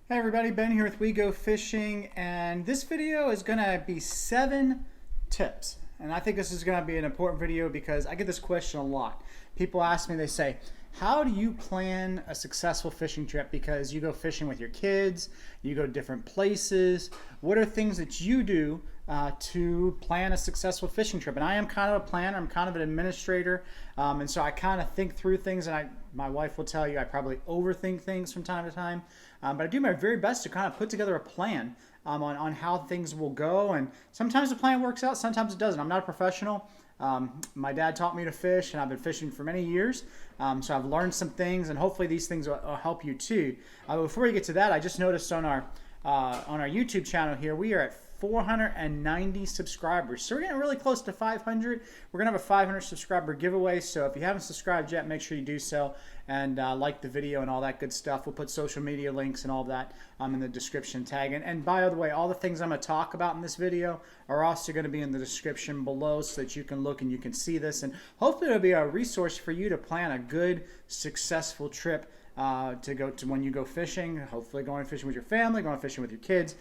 Hey everybody, Ben here with We Go Fishing, and this video is going to be 7 tips. And I think this is going to be an important video because I get this question a lot. People ask me, they say, how do you plan a successful fishing trip? Because you go fishing with your kids, you go different places. What are things that you do to plan a successful fishing trip? And I am kind of a planner, I'm kind of an administrator, and so I kind of think through things, and my wife will tell you I probably overthink things from time to time, but I do my very best to kind of put together a plan on how things will go, and sometimes the plan works out, sometimes it doesn't. I'm not a professional. My dad taught me to fish, and I've been fishing for many years, so I've learned some things, and hopefully these things will help you too. Before we get to that, I just noticed on our YouTube channel here, we are at 490 subscribers. So we're getting really close to 500. We're gonna have a 500 subscriber giveaway. So if you haven't subscribed yet, make sure you do so and like the video and all that good stuff. We'll put social media links and all that in the description tag. And by the way, all the things I'm gonna talk about in this video are also gonna be in the description below so that you can look and you can see this. And hopefully it'll be a resource for you to plan a good, successful trip to go to when you go fishing, hopefully going fishing with your family, going fishing with your kids,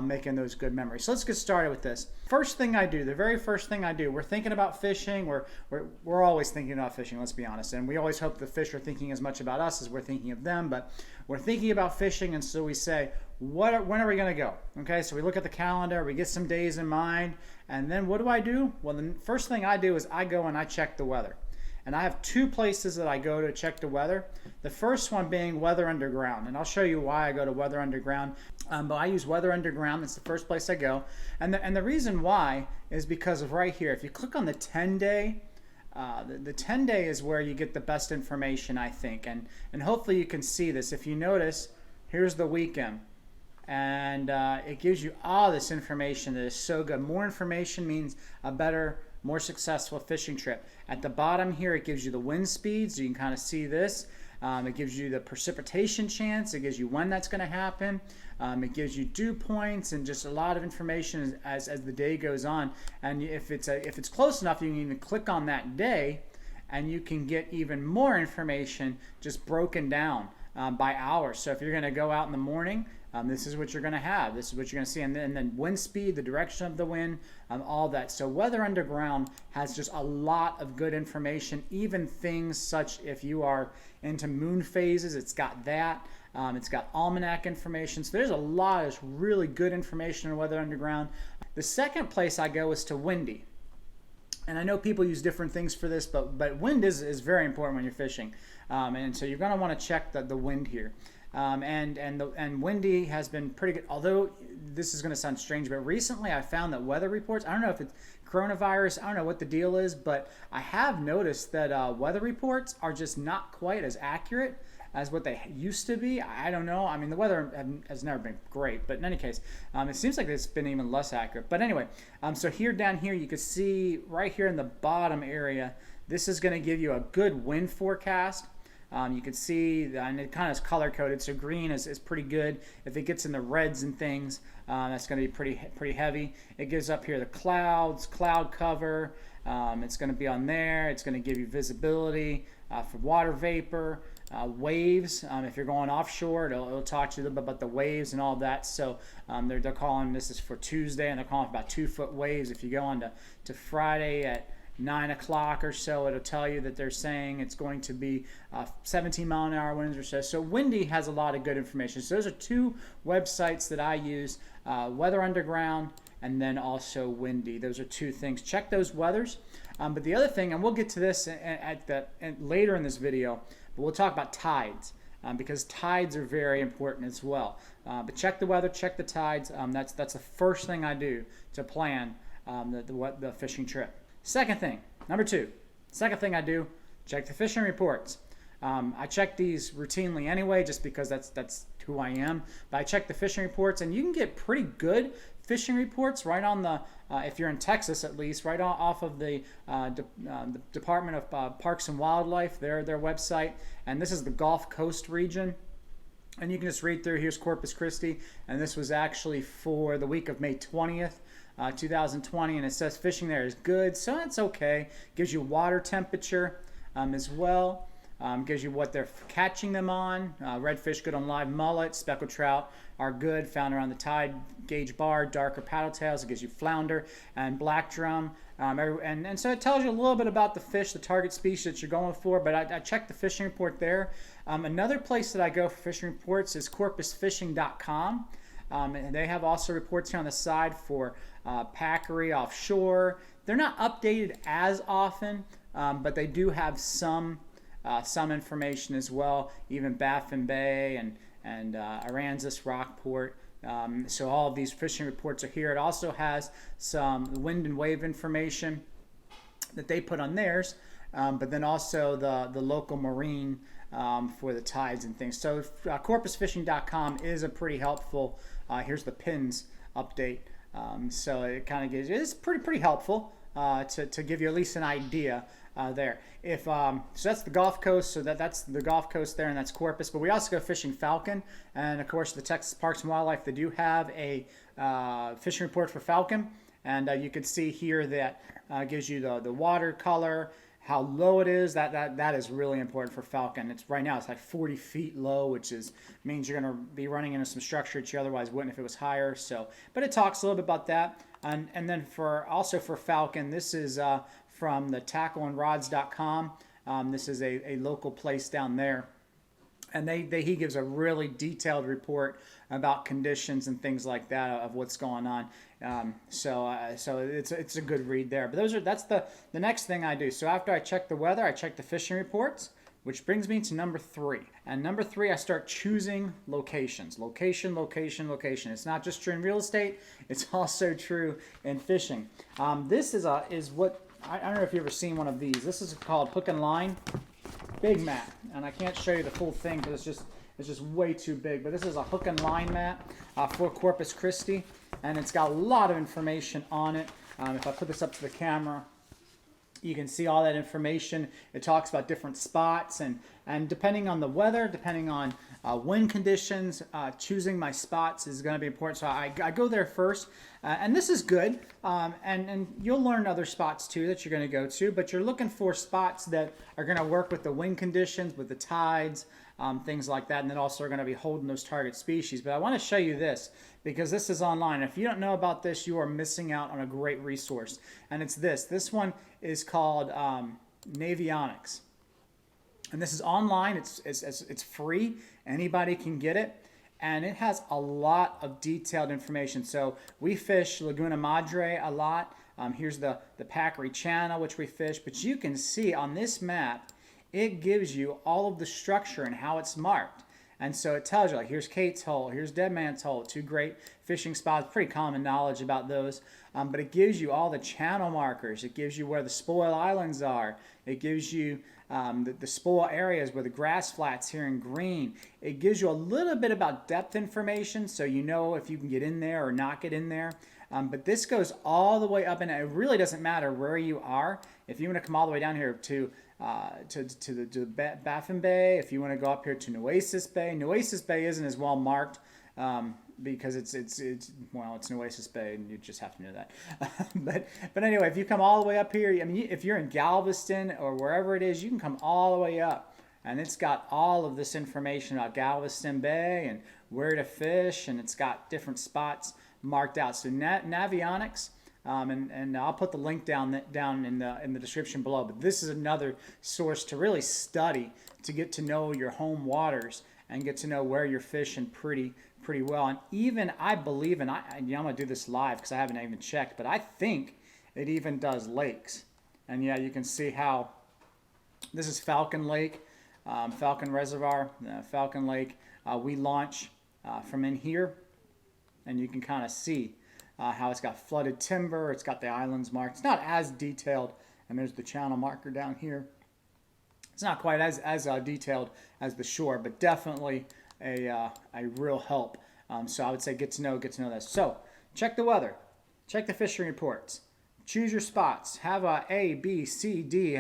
making those good memories. So let's get started with this. First thing I do, the very first thing I do, we're thinking about fishing. We're always thinking about fishing, let's be honest. And we always hope the fish are thinking as much about us as we're thinking of them, but we're thinking about fishing, and so we say, when are we gonna go? Okay, so we look at the calendar, we get some days in mind, and then what do? Well, the first thing I do is I go and I check the weather. And I have 2 places that I go to check the weather. The first one being Weather Underground, and I'll show you why I go to Weather Underground. But I use Weather Underground. That's the first place I go. And the reason why is because of right here. If you click on the 10-day, the 10-day is where you get the best information, I think. And hopefully you can see this. If you notice, here's the weekend. And it gives you all this information that is so good. More information means a better, more successful fishing trip. At the bottom here, it gives you the wind speeds. You can kind of see this. It gives you the precipitation chance. It gives you when that's going to happen. It gives you dew points and just a lot of information as the day goes on. And if it's close enough, you can even click on that day, and you can get even more information just broken down by hours. So if you're going to go out in the morning, this is what you're going to have. This is what you're going to see. And then wind speed, the direction of the wind, all that. So Weather Underground has just a lot of good information, even things such if you are into moon phases, it's got that. It's got almanac information. So there's a lot of really good information on Weather Underground. The second place I go is to Windy. And I know people use different things for this, but wind is very important when you're fishing. And so you're going to want to check the wind here. And Windy has been pretty good, although this is going to sound strange, but recently I found that weather reports, I don't know if it's coronavirus, I don't know what the deal is, but I have noticed that weather reports are just not quite as accurate as what they used to be. I don't know. I mean, the weather has never been great, but in any case, it seems like it's been even less accurate. But anyway, so here down here, you can see right here in the bottom area, this is going to give you a good wind forecast. You can see, and it kind of is color coded, so green is pretty good. If it gets in the reds and things, that's going to be pretty heavy. It gives up here the clouds, cloud cover. It's going to be on there. It's going to give you visibility for water vapor, waves. If you're going offshore, it'll talk to you a little bit about the waves and all of that. So they're calling, this is for Tuesday, and they're calling for about 2-foot waves. If you go on to Friday at 9 o'clock or so, it'll tell you that they're saying it's going to be 17-mile-an-hour winds or so. So Windy has a lot of good information. So those are 2 websites that I use, Weather Underground and then also Windy. Those are 2 things. Check those weathers. But the other thing, and we'll get to this later in this video, but we'll talk about tides. Because tides are very important as well. But check the weather, check the tides. That's the first thing I do to plan the fishing trip. Second thing, number 2, second thing I do, check the fishing reports. I check these routinely anyway, just because that's who I am. But I check the fishing reports, and you can get pretty good fishing reports right on the, if you're in Texas at least, right off of the Department of Parks and Wildlife, their website. And this is the Gulf Coast region. And you can just read through, here's Corpus Christi, and this was actually for the week of May 20th. 2020, and it says fishing there is good, so it's okay. Gives you water temperature as well. Gives you what they're catching them on. Redfish good on live mullet. Speckled trout are good, found around the tide gauge bar. Darker paddle tails, it gives you flounder and black drum. And so it tells you a little bit about the fish, the target species that you're going for, but I checked the fishing report there. Another place that I go for fishing reports is corpusfishing.com. And they have also reports here on the side for Packery offshore. They're not updated as often, but they do have some information as well, even Baffin Bay and Aransas, Rockport. So all of these fishing reports are here. It also has some wind and wave information that they put on theirs, but then also the local marine for the tides and things. So corpusfishing.com is a pretty helpful. Here's the pins update. So it kind of gives you, it's pretty helpful to give you at least an idea there. So that's the Gulf Coast. So that's the Gulf Coast there, and that's Corpus. But we also go fishing Falcon, and of course the Texas Parks and Wildlife. They do have a fishing report for Falcon, and you can see here that gives you the water color, how low it is. That is really important for Falcon. Right now it's like 40 feet low, which means you're going to be running into some structure that you otherwise wouldn't if it was higher. So, but it talks a little bit about that. And then for Falcon, this is from the tackleandrods.com. This is a local place down there. And he gives a really detailed report about conditions and things like that of what's going on. So it's a good read there. But that's the next thing I do. So after I check the weather, I check the fishing reports, which brings me to number 3. And number 3, I start choosing locations. Location. It's not just true in real estate; it's also true in fishing. This is what I don't know if you've ever seen one of these. This is called Hook and Line. Big map, and I can't show you the full thing because it's just way too big. But this is a hook and line map for Corpus Christi, and it's got a lot of information on it. If I put this up to the camera, you can see all that information. It talks about different spots, and depending on the weather, depending on wind conditions, choosing my spots is going to be important. So I go there first, and this is good. And you'll learn other spots too that you're going to go to, but you're looking for spots that are going to work with the wind conditions, with the tides, things like that, and then also are going to be holding those target species. But I want to show you this because this is online. If you don't know about this, you are missing out on a great resource. And it's this. This one is called Navionics. And this is online. It's free. Anybody can get it. And it has a lot of detailed information. So we fish Laguna Madre a lot. Here's the Packery Channel, which we fish. But you can see on this map, it gives you all of the structure and how it's marked. And so it tells you, like, here's Kate's Hole, here's Dead Man's Hole, 2 great fishing spots, pretty common knowledge about those. But it gives you all the channel markers. It gives you where the spoil islands are. It gives you the spoil areas where the grass flats here in green. It gives you a little bit about depth information, so you know if you can get in there or not get in there. But this goes all the way up, and it really doesn't matter where you are. If you want to come all the way down here to Baffin Bay, if you want to go up here to Nueces Bay. Nueces Bay isn't as well marked because it's Nueces Bay, and you just have to know that. but anyway, if you come all the way up here, I mean, if you're in Galveston or wherever it is, you can come all the way up, and it's got all of this information about Galveston Bay and where to fish, and it's got different spots marked out. So Navionics. And I'll put the link down in the description below. But this is another source to really study, to get to know your home waters and get to know where you're fishing pretty well. And even I believe, and I'm gonna do this live because I haven't even checked, but I think it even does lakes. And yeah, you can see how this is Falcon Lake, Falcon Reservoir, Falcon Lake. We launch from in here, and you can kind of see how it's got flooded timber, it's got the islands marked. It's not as detailed, and there's the channel marker down here. It's not quite as detailed as the shore, but definitely a real help. So I would say get to know this. So check the weather, check the fishing reports, choose your spots. Have A, B, C, D,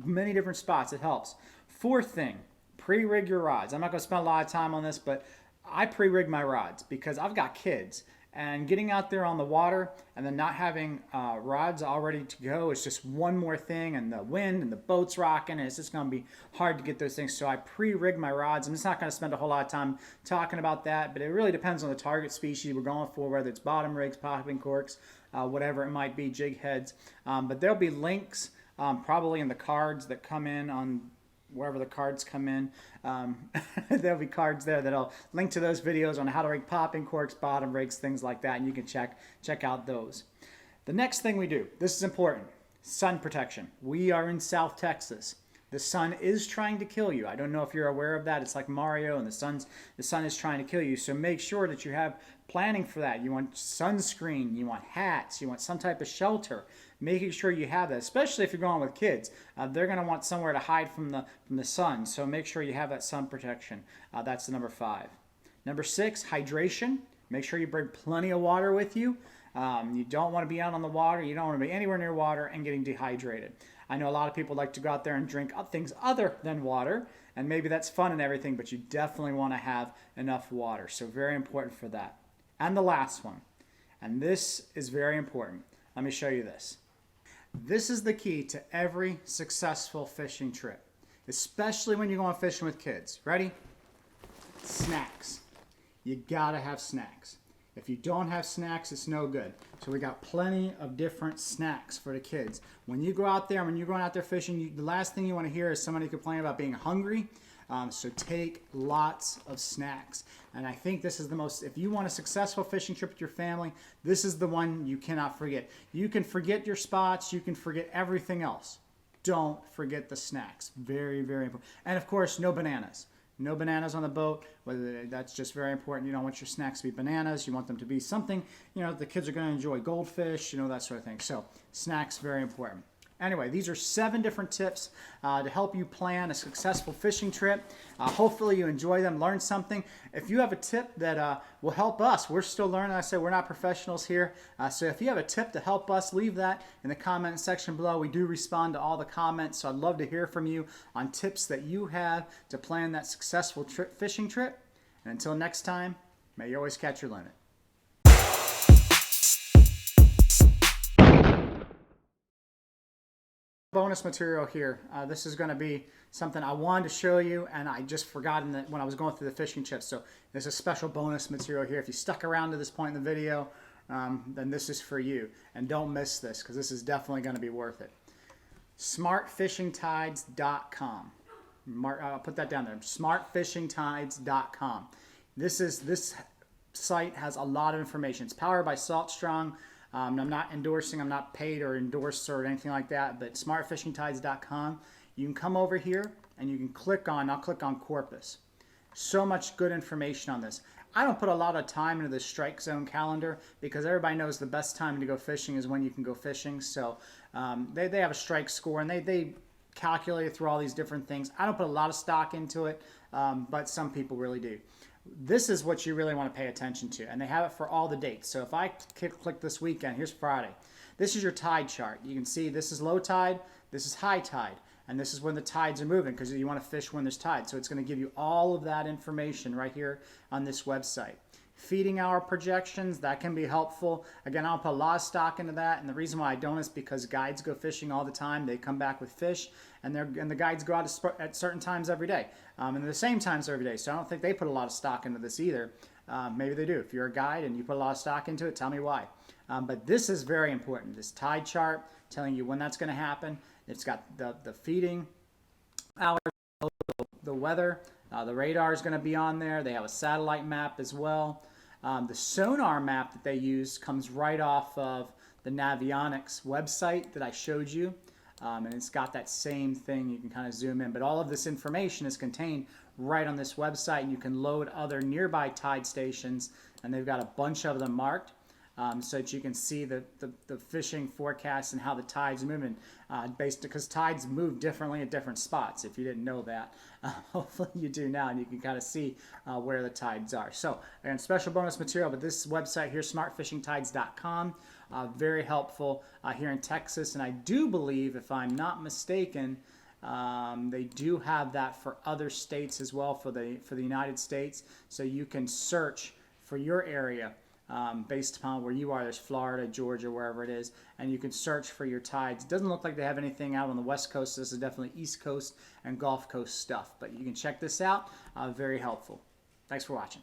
many different spots. It helps. 4th thing, pre-rig your rods. I'm not going to spend a lot of time on this, but I pre-rig my rods because I've got kids. And getting out there on the water and then not having rods all ready to go is just one more thing, and the wind and the boat's rocking, and it's just going to be hard to get those things. So I pre-rig my rods. I'm just not going to spend a whole lot of time talking about that, but it really depends on the target species we're going for, whether it's bottom rigs, popping corks, whatever it might be, jig heads. But there'll be links probably in the cards that come in on wherever the cards come in. There'll be cards there that'll link to those videos on how to rig popping corks, bottom rigs, things like that, and you can check out those. The next thing we do, this is important, sun protection. We are in South Texas. The sun is trying to kill you. I don't know if you're aware of that. It's like Mario, and the sun is trying to kill you. So make sure that you have planning for that. You want sunscreen, you want hats, you want some type of shelter. Making sure you have that, especially if you're going with kids. They're going to want somewhere to hide from the sun. So make sure you have that sun protection. That's the number 5. Number 6, hydration. Make sure you bring plenty of water with you. You don't want to be out on the water. You don't want to be anywhere near water and getting dehydrated. I know a lot of people like to go out there and drink things other than water, and maybe that's fun and everything, but you definitely want to have enough water. So very important for that. And the last one, and this is very important. Let me show you this. This is the key to every successful fishing trip, especially when you're going fishing with kids. Ready? Snacks. You gotta have snacks. If you don't have snacks, it's no good. So we got plenty of different snacks for the kids. When you go out there, when you're going out there fishing, the last thing you want to hear is somebody complain about being hungry. So take lots of snacks. And I think this is the most, if you want a successful fishing trip with your family, this is the one you cannot forget. You can forget your spots, you can forget everything else. Don't forget the snacks. Very, very important. And of course, no bananas. No bananas on the boat. That's just very important. You don't want your snacks to be bananas. You want them to be something, the kids are going to enjoy, goldfish, that sort of thing. So snacks, very important. Anyway, these are 7 different tips to help you plan a successful fishing trip. Hopefully you enjoy them, learn something. If you have a tip that will help us, we're still learning. I said we're not professionals here. So if you have a tip to help us, leave that in the comment section below. We do respond to all the comments, so I'd love to hear from you on tips that you have to plan that successful fishing trip. And until next time, may you always catch your limit. Bonus material here. This is going to be something I wanted to show you, and I just forgotten that when I was going through the fishing chips. So there's a special bonus material here. If you stuck around to this point in the video, then this is for you. And don't miss this, because this is definitely going to be worth it. smartfishingtides.com. I'll put that down there. smartfishingtides.com. This site has a lot of information. It's powered by Saltstrong. I'm not endorsing, I'm not paid or endorsed or anything like that, but smartfishingtides.com. You can come over here and you can I'll click on Corpus. So much good information on this. I don't put a lot of time into the strike zone calendar because everybody knows the best time to go fishing is when you can go fishing. So they have a strike score, and they calculate it through all these different things. I don't put a lot of stock into it, but some people really do. This is what you really want to pay attention to, and they have it for all the dates. So if I click this weekend, here's Friday. This is your tide chart. You can see this is low tide, this is high tide, and this is when the tides are moving, because you want to fish when there's tide. So it's going to give you all of that information right here on this website. Feeding hour projections, that can be helpful. Again, I don't put a lot of stock into that, and the reason why I don't is because guides go fishing all the time. They come back with fish, and the guides go out at certain times every day, and the same times every day. So I don't think they put a lot of stock into this either. Maybe they do. If you're a guide and you put a lot of stock into it, tell me why. But this is very important. This tide chart telling you when that's going to happen. It's got the feeding hours, the weather. The radar is going to be on there. They have a satellite map as well. The sonar map that they use comes right off of the Navionics website that I showed you. And it's got that same thing. You can kind of zoom in. But all of this information is contained right on this website. And you can load other nearby tide stations. And they've got a bunch of them marked. So that you can see the fishing forecasts and how the tides are moving, because tides move differently at different spots. If you didn't know that, hopefully you do now, and you can kind of see where the tides are. So again, special bonus material, but this website here, smartfishingtides.com, very helpful here in Texas, and I do believe, if I'm not mistaken, they do have that for other states as well, for the United States, so you can search for your area. based upon where you are. There's Florida, Georgia, wherever it is, and you can search for your tides. It doesn't look like they have anything out on the West Coast. This is definitely East Coast and Gulf Coast stuff, but you can check this out. Very helpful. Thanks for watching.